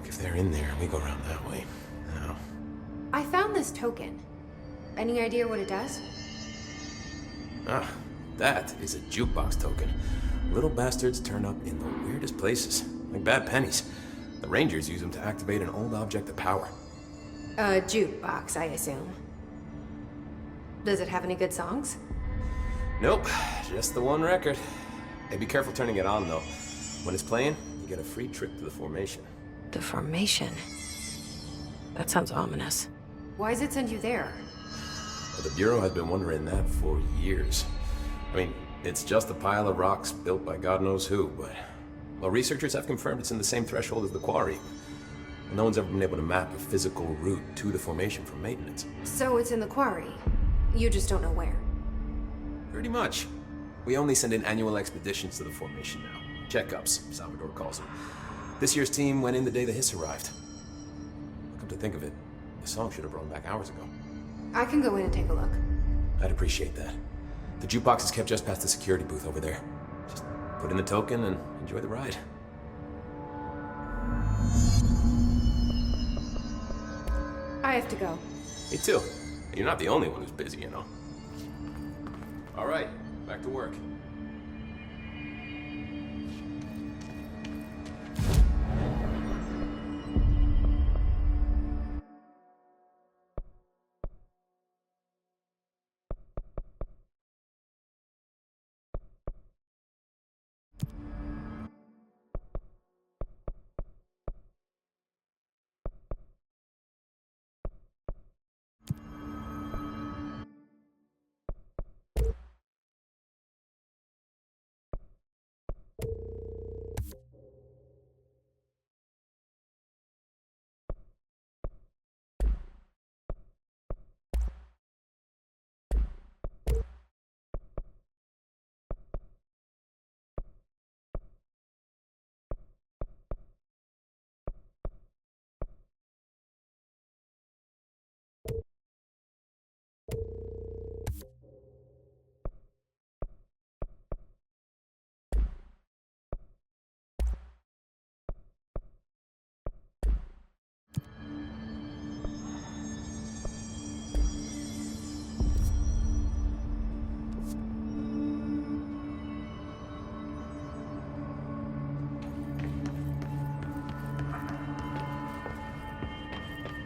If they're in there, we go around that way. Now. I found this token. Any idea what it does? Ah, that is a jukebox token. Little bastards turn up in the weirdest places, like bad pennies. The Rangers use them to activate an old object of power. A jukebox, I assume. Does it have any good songs? Nope, just the one record. Hey, be careful turning it on, though. When it's playing, you get a free trip to the Formation. The Formation? That sounds ominous. Why does it send you there? The Bureau has been wondering that for years. I mean, it's just a pile of rocks built by God knows who, but Well, researchers have confirmed it's in the same threshold as the quarry. No one's ever been able to map a physical route to the formation for maintenance. So it's in the quarry. You just don't know where. Pretty much. We only send in annual expeditions to the formation now. Checkups, Salvador calls them. This year's team went in the day the hiss arrived. Come to think of it, the song should have brought them back hours ago. I can go in and take a look. I'd appreciate that. The jukebox is kept just past the security booth over there. Just put in the token and enjoy the ride. I have to go. Me too. You're not the only one who's busy, you know. All right, back to work.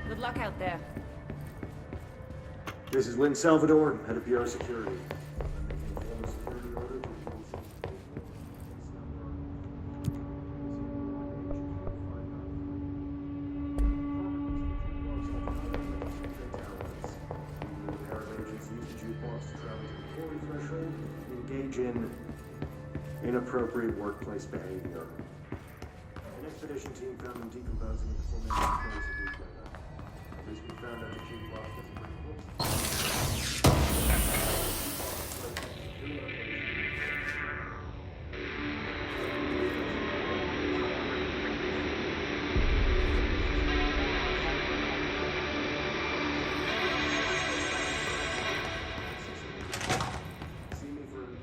Good luck out there. This is Lynn Salvador, head of Bureau Security. Engage in inappropriate workplace behavior. An expedition team found them decomposing at the formation place a week later. At least we found out the jukebox doesn't bring books. See me for any.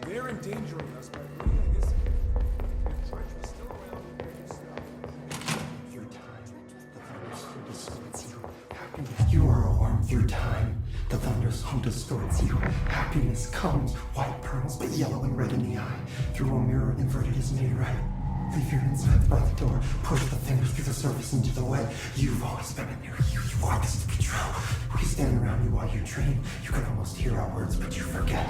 They're endangering us by bringing this in. If Dredge was still around where you stopped. Through time, the thunders home distorts you. Happiness, you are a worm through time. The thunders home distorts you. Happiness comes, white pearls, but yellow and red in the eye. Through a mirror, inverted is made right. Leave your insides by the door. Push the fingers through the surface into the way. You've always been in there. You want this to be true. We stand around you while you dream. You can almost hear our words, but you forget.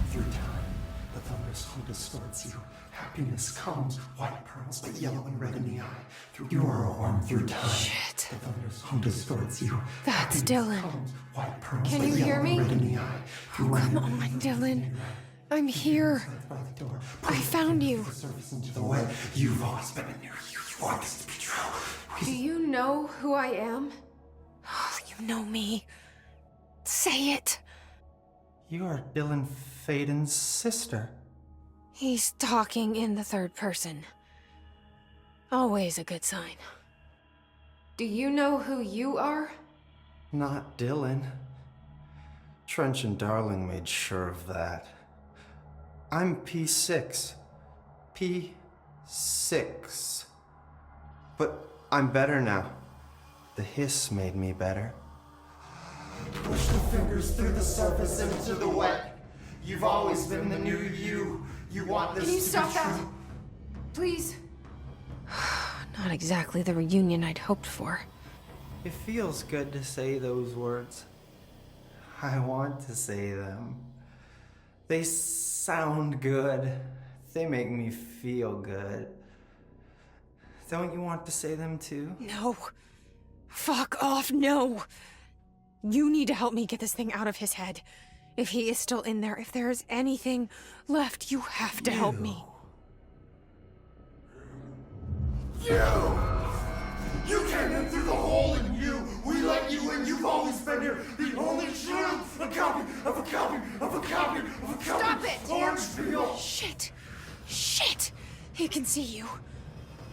Through time, the thunder's home distorts you. Happiness comes, white pearls, but yellow and red in the eye. You are a worm through time. Shit. The thunder's home distorts you. That's Happiness Dylan. comes, white pearls, Can but you yellow hear and me? red in the eye. Oh, come on, Dylan. I'm here. By the door. I found you. The surface into the wet. You've always been in there. You want this to be true. Do you know who I am? You know me. Say it. You are Dylan Faden's sister. He's talking in the third person. Always a good sign. Do you know who you are? Not Dylan. Trench and Darling made sure of that. I'm P6. P6. But I'm better now. The hiss made me better. Push the fingers through the surface into the wet. You've always been the new you. You want this Can you to stop be that? true. Please? Not exactly the reunion I'd hoped for. It feels good to say those words. I want to say them. They sound good. They make me feel good. Don't you want to say them too? No. Fuck off, no. You need to help me get this thing out of his head. If he is still in there, if there is anything left, you have to help me. You came in through the hole in you. We let you in. You've always been here. The only true. A copy of a copy of a copy of a copy. Stop it! Orange peel. Shit. Shit. He can see you.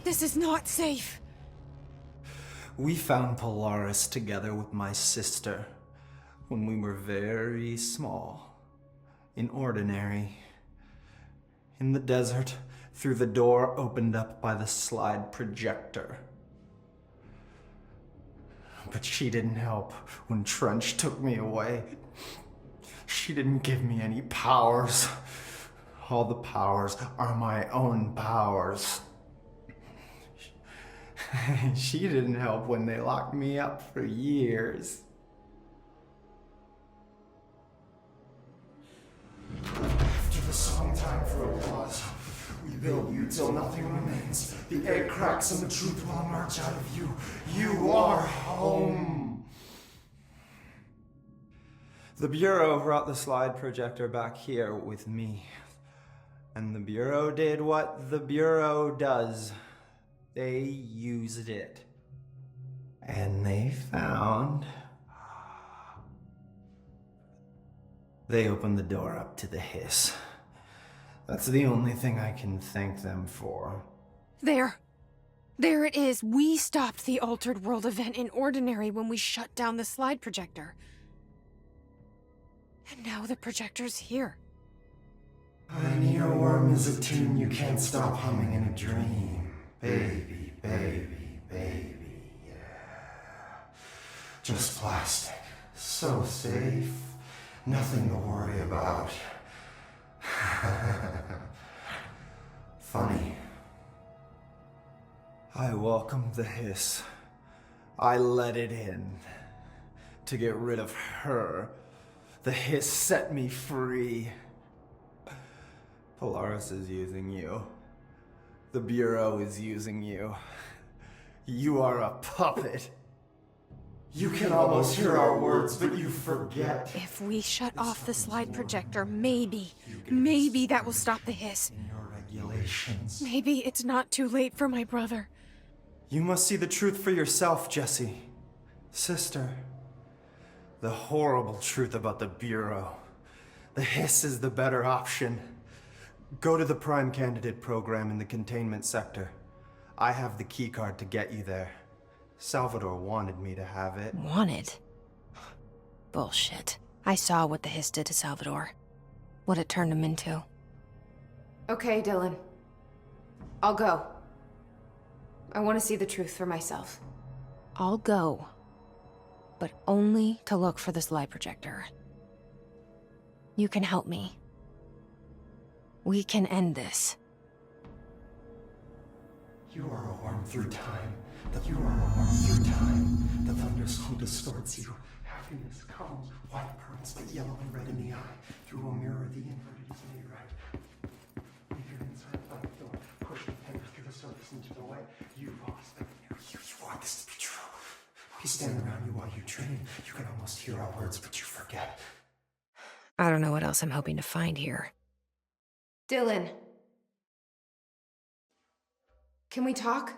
This is not safe. We found Polaris together with my sister when we were very small, in Ordinary, in the desert, through the door opened up by the slide projector. But she didn't help when Trench took me away. She didn't give me any powers. All the powers are my own powers. She didn't help when they locked me up for years. After the song time for applause, we build you till nothing remains. The egg cracks and the truth will emerge out of you. You are home. The Bureau brought the slide projector back here with me. And the Bureau did what the Bureau does. They used it. And they found... They opened the door up to the hiss. That's the only thing I can thank them for. There. There it is. We stopped the Altered World event in Ordinary when we shut down the slide projector. And now the projector's here. An earworm is a tune you can't stop humming in a dream. Baby, baby, baby, yeah. Just plastic. So safe. Nothing to worry about. Funny. I welcomed the hiss. I let it in. To get rid of her. The hiss set me free. Polaris is using you. The Bureau is using you. You are a puppet. You can almost hear our words, but you forget. If we shut off the slide projector, maybe that will stop the hiss. In your regulations. Maybe it's not too late for my brother. You must see the truth for yourself, Jesse. Sister. The horrible truth about the Bureau. The hiss is the better option. Go to the Prime Candidate program in the containment sector. I have the keycard to get you there. Salvador wanted me to have it. Wanted? Bullshit. I saw what the hiss did to Salvador. What it turned him into. Okay, Dylan. I'll go. I want to see the truth for myself. I'll go. But only to look for the slide projector. You can help me. We can end this. You are a worm through time. You are a worm through time. The thunderstorm distorts you. Happiness comes, white pearls, but yellow and red in the eye. Through a mirror, the inverted is made right. Leave your inside by the door. Push the fingers through the surface into the light. You've always been there. You want this to be true. We stand around you while you train. You can almost hear our words, but you forget. I don't know what else I'm hoping to find here. Dylan. Can we talk?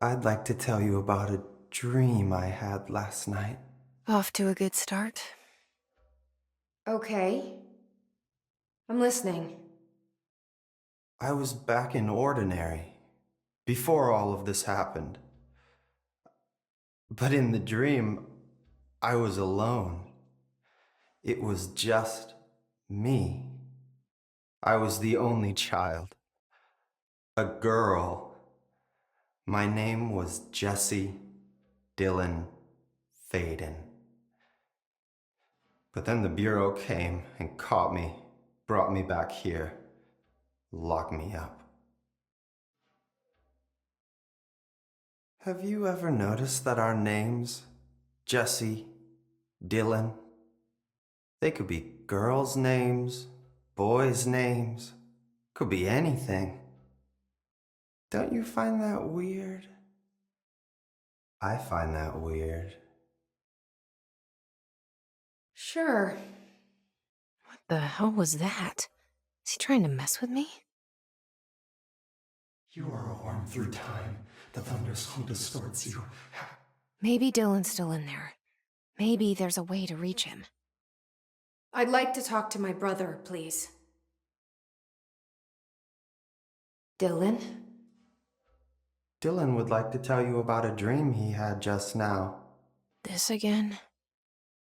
I'd like to tell you about a dream I had last night. Off to a good start. Okay. I'm listening. I was back in Ordinary, before all of this happened. But in the dream, I was alone. It was just me. I was the only child. A girl. My name was Jesse Dylan Faden. But then the Bureau came and caught me, brought me back here, locked me up. Have you ever noticed that our names, Jesse, Dylan, they could be girls' names, boys' names, could be anything. Don't you find that weird? I find that weird. Sure. What the hell was that? Is he trying to mess with me? You are a worm through time. The thunderstorm distorts you. Maybe Dylan's still in there. Maybe there's a way to reach him. I'd like to talk to my brother, please. Dylan? Dylan would like to tell you about a dream he had just now. This again?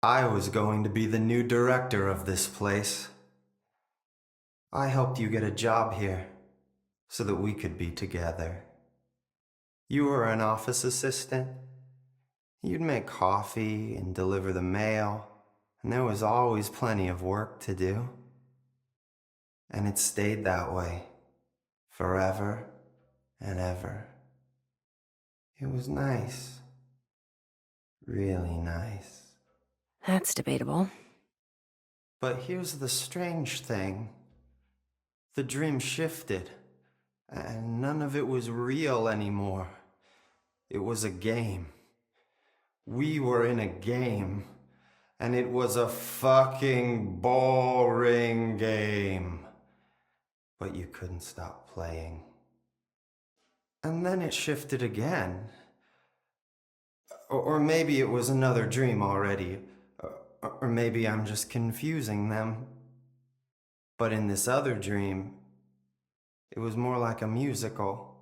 I was going to be the new director of this place. I helped you get a job here so that we could be together. You were an office assistant. You'd make coffee and deliver the mail, and there was always plenty of work to do. And it stayed that way, forever and ever. It was nice. Really nice. That's debatable. But here's the strange thing. The dream shifted, and none of it was real anymore. It was a game. We were in a game, and it was a fucking boring game. But you couldn't stop playing. And then it shifted again. Or maybe it was another dream already. Or maybe I'm just confusing them. But in this other dream, it was more like a musical.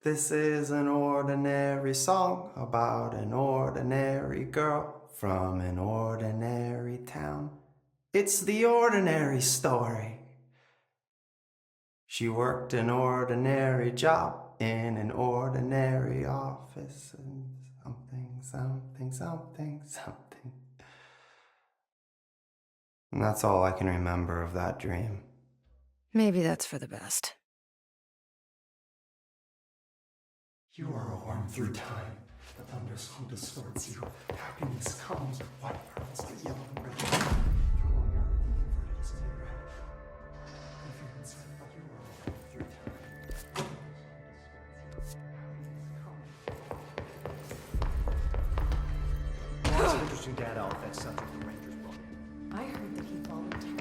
This is an ordinary song about an ordinary girl from an ordinary town. It's the ordinary story. She worked an ordinary job in an ordinary office and something. And that's all I can remember of that dream. Maybe that's for the best. You are a worm through time. The thunderstorm distorts you. Happiness comes, white pearls, but yellow and red. Through long hour, the inverted is clear red. If you're concerned, but you are a worm through time. Lots of interesting data off that subject the Rangers brought in. I heard that he voluntarily.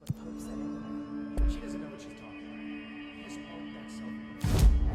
But Pope said anyway. She doesn't know what she's talking about. Just all that self.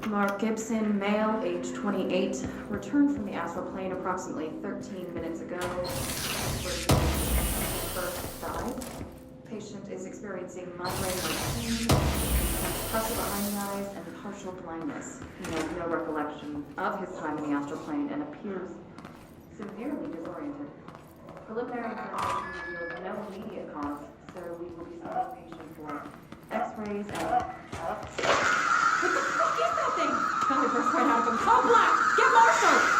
Mark Gibson, male, age 28, returned from the astral plane approximately 13 minutes ago. First died. Patient is experiencing migraine like pain, pressure behind the eyes, and partial blindness. He has no recollection of his time in the astral plane and appears severely disoriented. Preliminary examination revealed no immediate cause, so we will be sending the patient for x-rays and... What the fuck is that thing? Tell me first right out of him. Call Black! Get Marshall!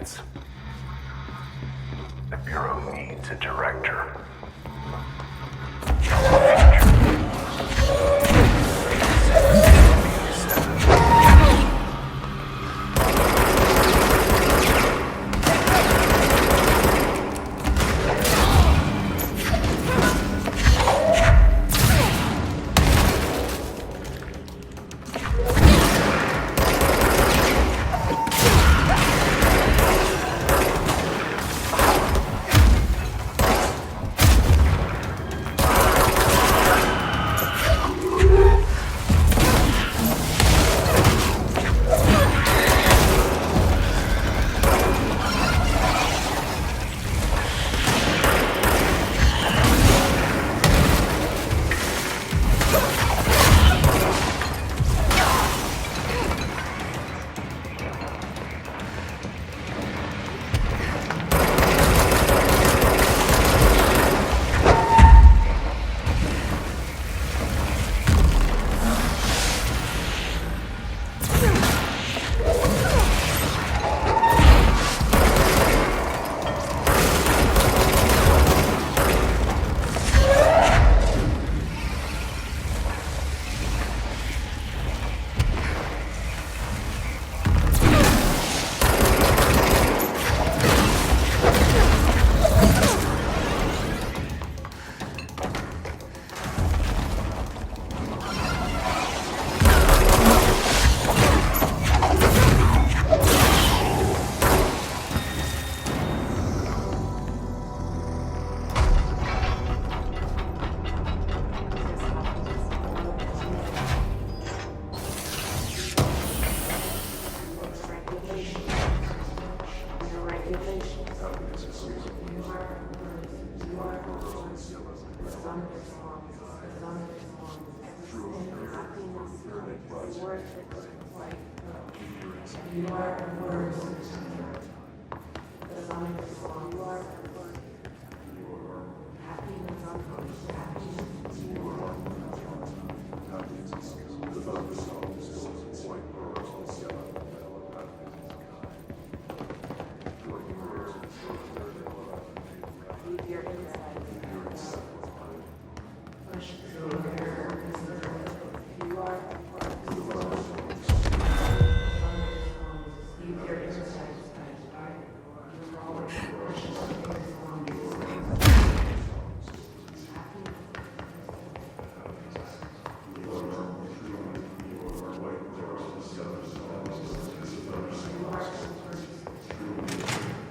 minutes. The Bureau needs a director.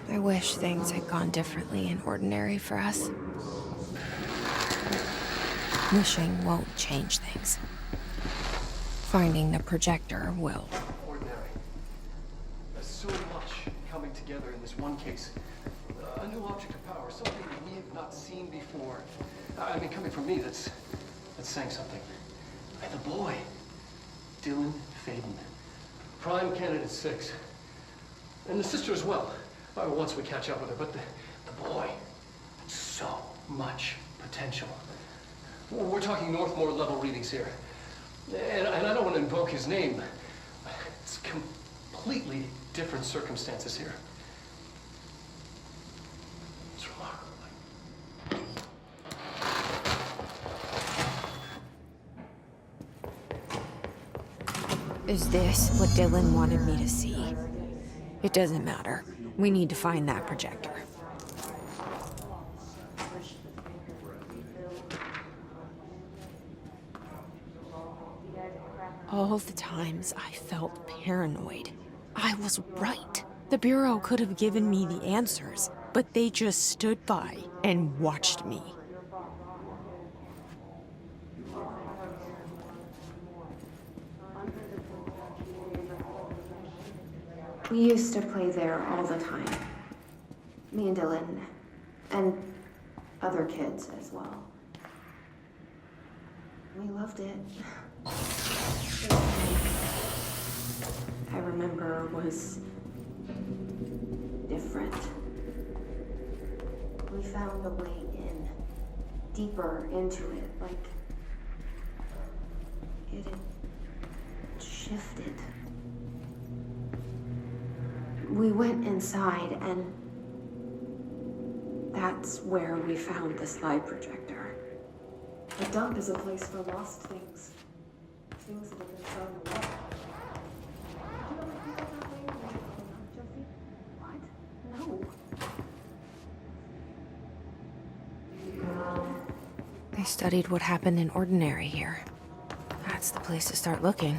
I wish things had gone differently in Ordinary for us. Wishing won't change things. Finding the projector will. Ordinary. There's so much coming together in this one case. A new object of power, something we have not seen before. I mean, coming from me, that's saying something. And the boy, Dylan Faden, prime candidate 6. And the sister as well. Once we catch up with her, but the boy, so much potential. We're talking Northmore level readings here. And I don't want to invoke his name. It's completely different circumstances here. It's remarkable. Is this what Dylan wanted me to see? It doesn't matter. We need to find that projector. All the times I felt paranoid, I was right. The Bureau could have given me the answers, but they just stood by and watched me. We used to play there all the time. Me and Dylan, and other kids as well. We loved it. I remember was different. We found a way in, deeper into it, like it had shifted. We went inside, and that's where we found the slide projector. A dump is a place for lost things. Things that have been thrown away. Do you know what people that way when you're growing up, Josie? What? No. They studied what happened in Ordinary here. That's the place to start looking.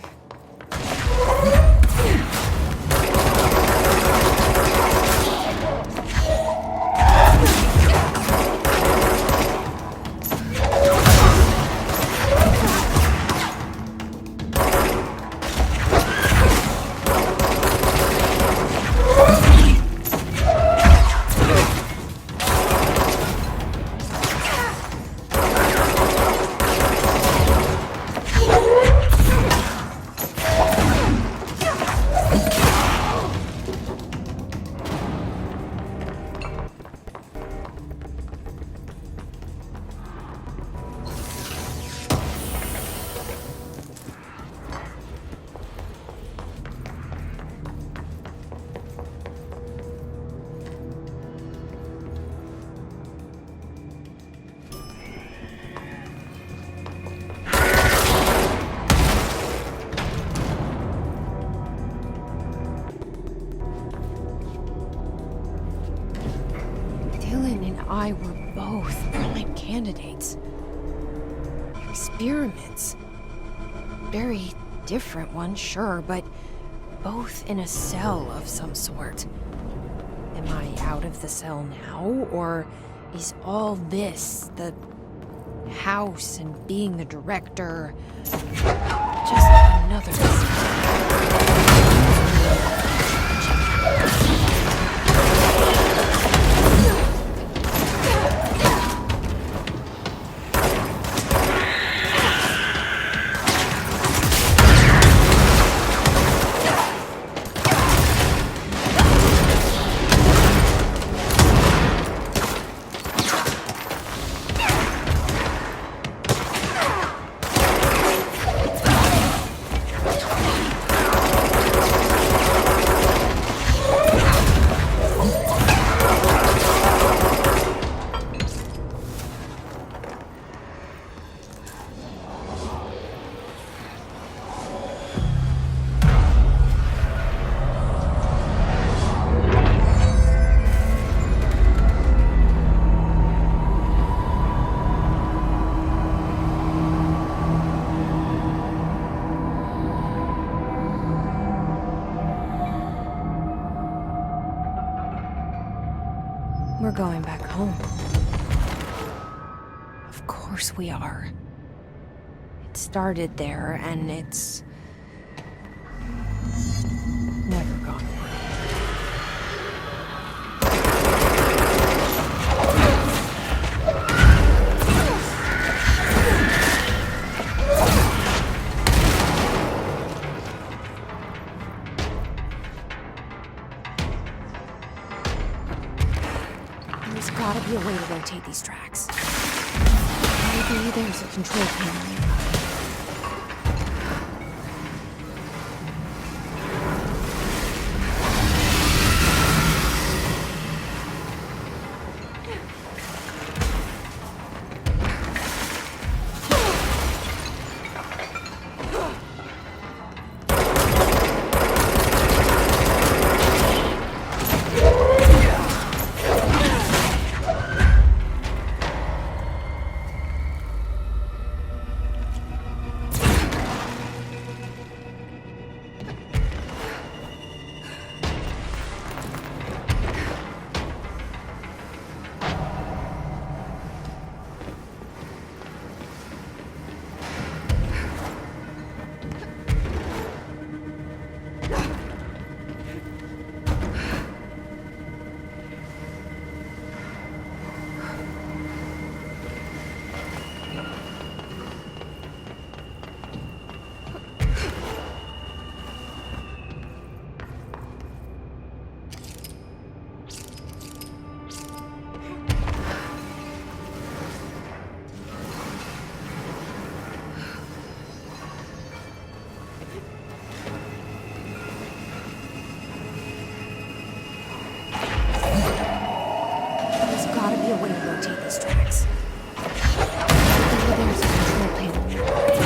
Dylan and I were both prime candidates. Experiments. Very different ones, sure, but both in a cell of some sort. Am I out of the cell now, or is all this, the house and being the director, just another We're going back home. Of course we are. It started there, and it's never gone away. There's gotta be a way to rotate these tracks. Maybe there's a control panel nearby. a way to rotate these tracks. Over there's a control panel nearby.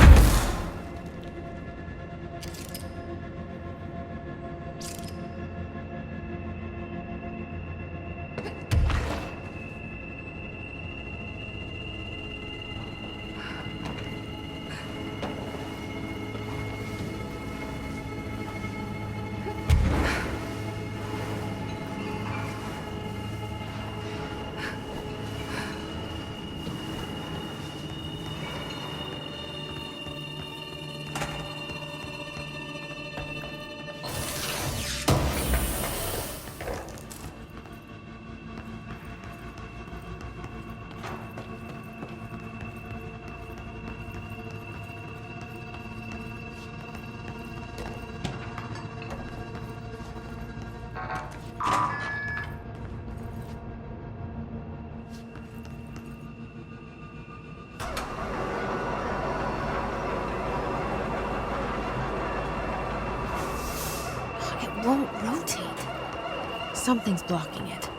It won't rotate. Something's blocking it.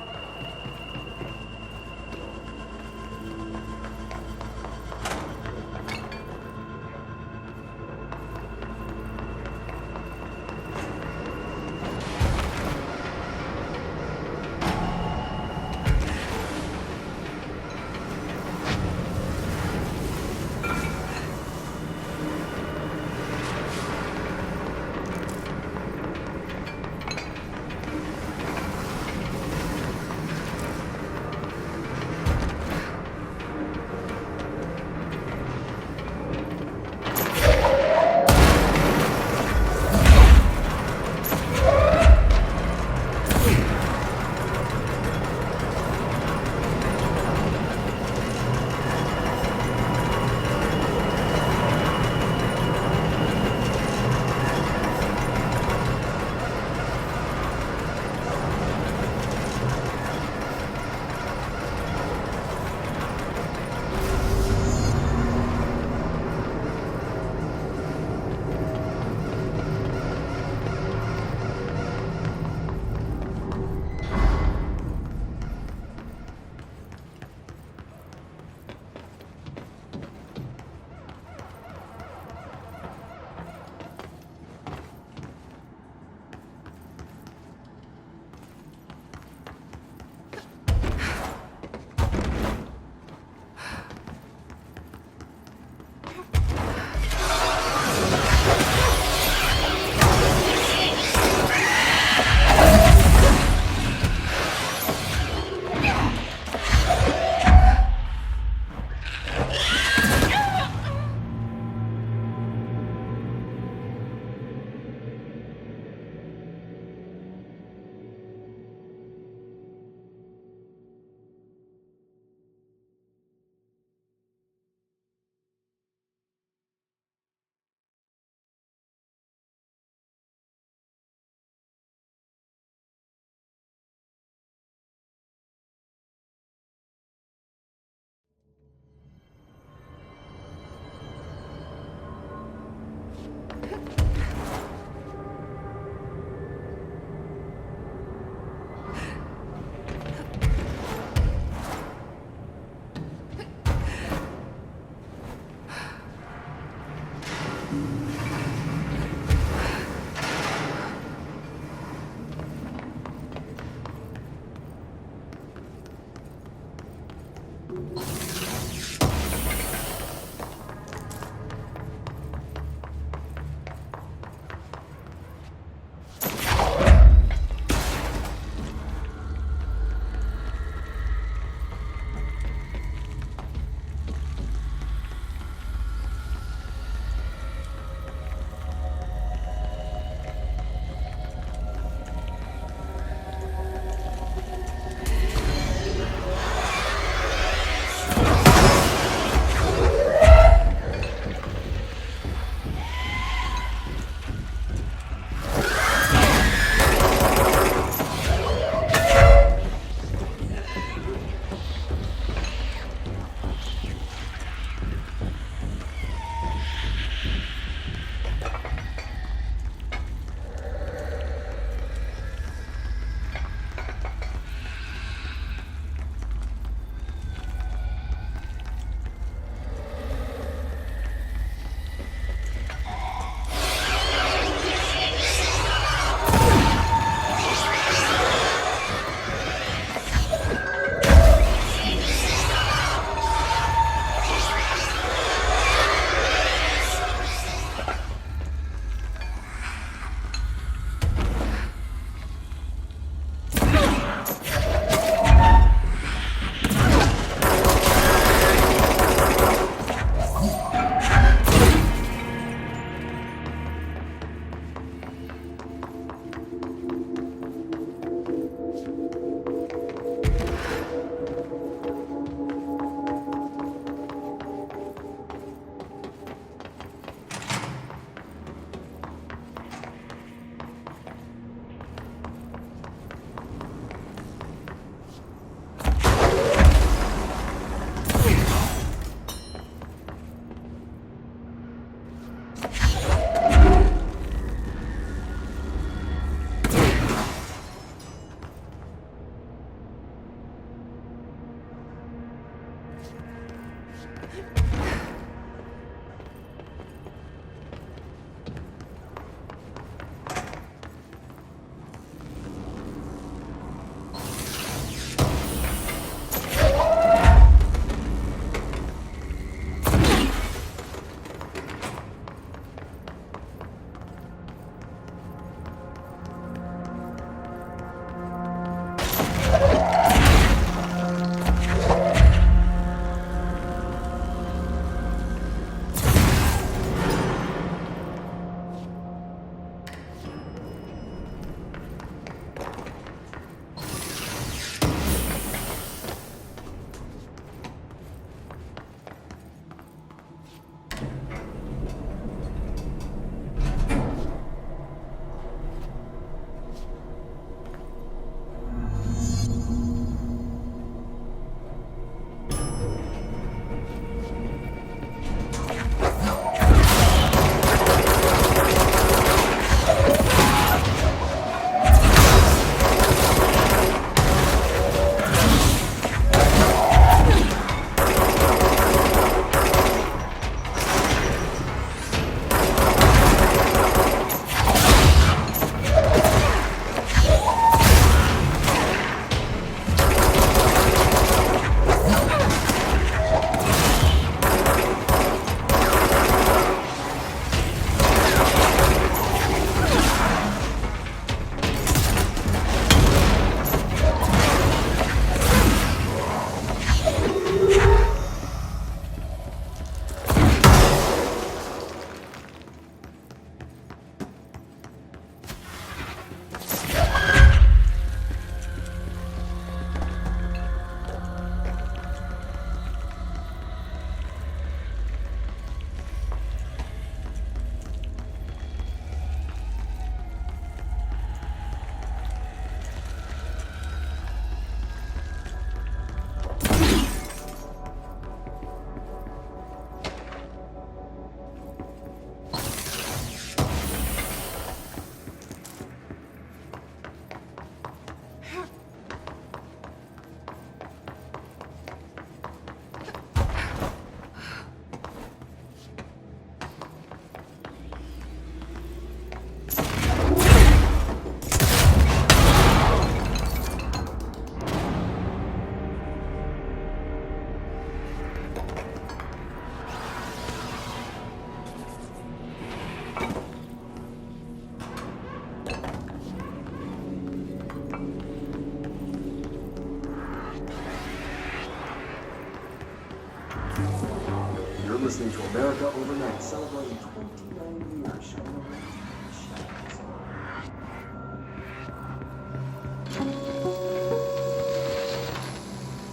listening to America Overnight, celebrating 29 years shining around the shadows.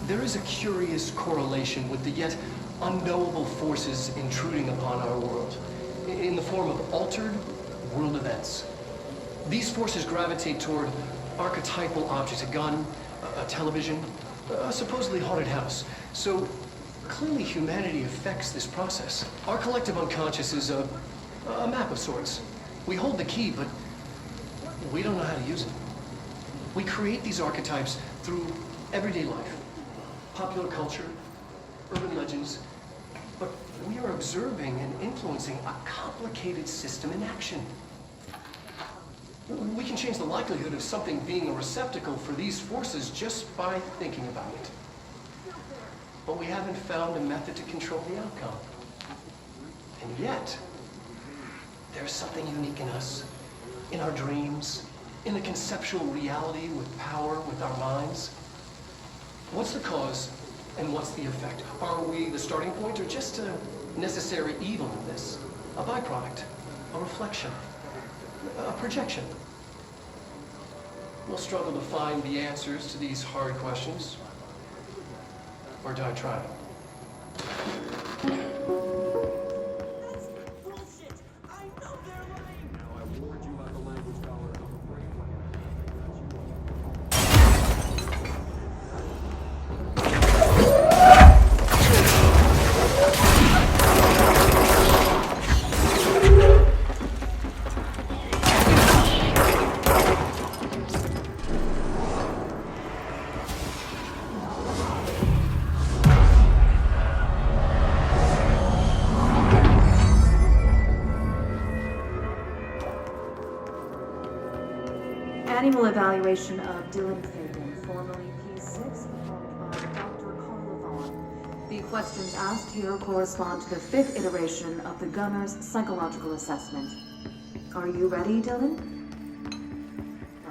There is a curious correlation with the yet unknowable forces intruding upon our world, in the form of altered world events. These forces gravitate toward archetypal objects, a gun, a television, a supposedly haunted house. So clearly humanity affects this process. Our collective unconscious is a map of sorts. We hold the key, but we don't know how to use it. We create these archetypes through everyday life, popular culture, urban legends, but we are observing and influencing a complicated system in action. We can change the likelihood of something being a receptacle for these forces just by thinking about it. But we haven't found a method to control the outcome. And yet, there's something unique in us, in our dreams, in the conceptual reality with power with our minds. What's the cause and what's the effect? Are we the starting point or just a necessary evil in this? A byproduct, a reflection, a projection? We'll struggle to find the answers to these hard questions. Or die trying. Annual evaluation of Dylan Fagan, formerly P6, performed by Dr. Carl Levon. The questions asked here correspond to the 5th iteration of the Gunner's psychological assessment. Are you ready, Dylan?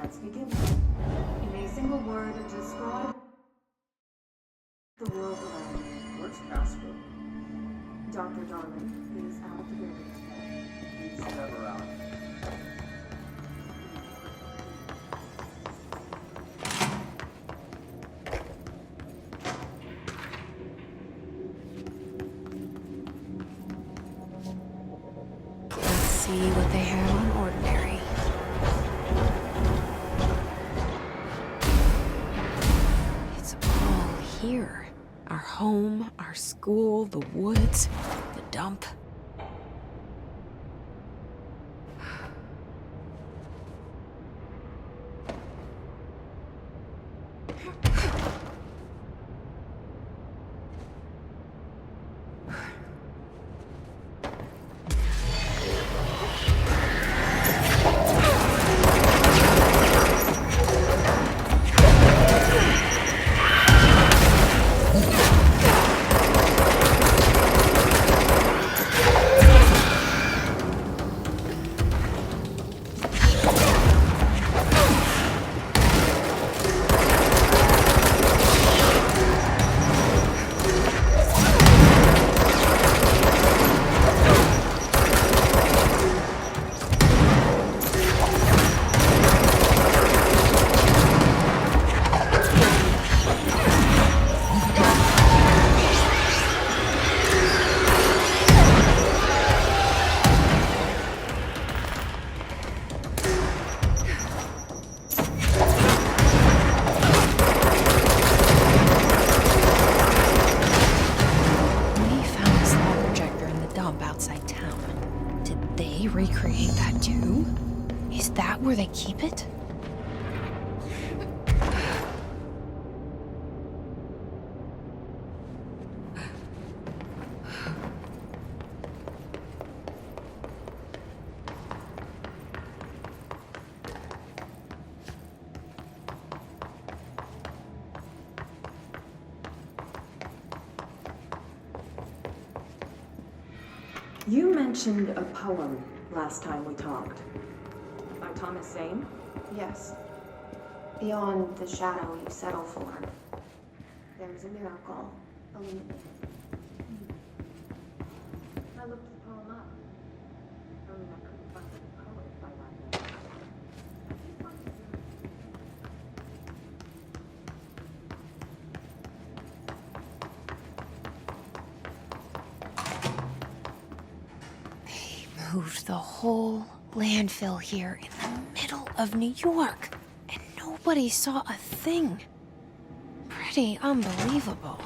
Let's begin. In a single word, describe the world around you. What's Aspen? Dr. Darling is out of the building today. He's never out. See what they have on Ordinary. It's all here. Our home, our school, the woods, the dump. Recreate that too? Is that where they keep it? You mentioned a poem last time we talked. By Thomas Zane? Yes. Beyond the shadow you settle for, there's a miracle illuminated. I looked the poem up. Only I couldn't find any poet by that name. I did find it They moved the whole landfill here in the middle of New York, and nobody saw a thing. Pretty unbelievable.